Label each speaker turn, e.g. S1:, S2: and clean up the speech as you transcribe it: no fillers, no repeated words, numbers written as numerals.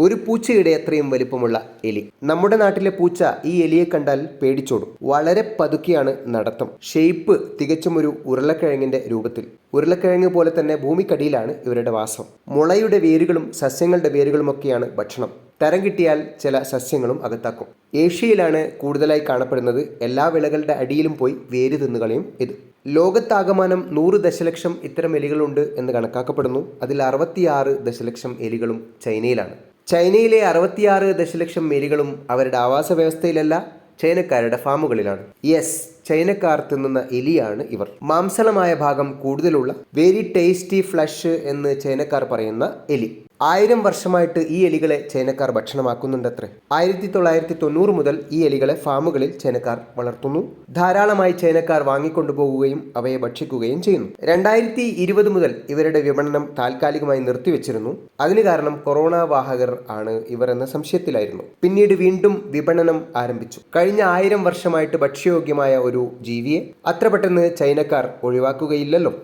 S1: ഒരു പൂച്ചയുടെ അത്രയും വലിപ്പമുള്ള എലി. നമ്മുടെ നാട്ടിലെ പൂച്ച ഈ എലിയെ കണ്ടാൽ പേടിച്ചോടും. വളരെ പതുക്കെയാണ് നടത്തം. ഷേപ്പ് തികച്ചും ഒരു ഉരുളക്കിഴങ്ങിന്റെ രൂപത്തിൽ. ഉരുളക്കിഴങ്ങ് പോലെ തന്നെ ഭൂമിക്കടിയിലാണ് ഇവരുടെ വാസം. മുളയുടെ വേരുകളും സസ്യങ്ങളുടെ വേരുകളുമൊക്കെയാണ് ഭക്ഷണം. തരം കിട്ടിയാൽ ചില സസ്യങ്ങളും അകത്താക്കും. ഏഷ്യയിലാണ് കൂടുതലായി കാണപ്പെടുന്നത്. എല്ലാ വിളകളുടെ അടിയിലും പോയി വേര് തിന്നുകളയും ഇത്. ലോകത്താകമാനം 100 ദശലക്ഷം ഇത്തരം എലികളുണ്ട് എന്ന് കണക്കാക്കപ്പെടുന്നു. അതിൽ 66 ദശലക്ഷം എലികളും ചൈനയിലാണ്. ചൈനയിലെ 66 ദശലക്ഷം എലികളും അവരുടെ ആവാസ വ്യവസ്ഥയിലല്ല, ചൈനക്കാരുടെ ഫാമുകളിലാണ്. യെസ്, ചൈനക്കാർ തിന്നുന്ന എലിയാണ് ഇവർ. മാംസളമായ ഭാഗം കൂടുതലുള്ള വെരി ടേസ്റ്റി ഫ്ലഷ് എന്ന് ചൈനക്കാർ പറയുന്ന എലി. 1000 വർഷമായിട്ട് ഈ എലികളെ ചൈനക്കാർ ഭക്ഷണമാക്കുന്നുണ്ടത്രേ. 1990 മുതൽ ഈ എലികളെ ഫാമുകളിൽ ചൈനക്കാർ വളർത്തുന്നു. ധാരാളമായി ചൈനക്കാർ വാങ്ങിക്കൊണ്ടുപോകുകയും അവയെ ഭക്ഷിക്കുകയും ചെയ്യുന്നു. 2020 മുതൽ ഇവരുടെ വിപണനം താൽക്കാലികമായി നിർത്തിവെച്ചിരുന്നു. അതിന് കാരണം കൊറോണ വാഹകർ ആണ് ഇവർ എന്ന സംശയത്തിലായിരുന്നു. പിന്നീട് വീണ്ടും വിപണനം ആരംഭിച്ചു. കഴിഞ്ഞ 1000 വർഷമായിട്ട് ഭക്ഷ്യയോഗ്യമായ ഒരു ജീവിയെ അത്ര പെട്ടെന്ന് ചൈനക്കാർ ഒഴിവാക്കുകയില്ലല്ലോ.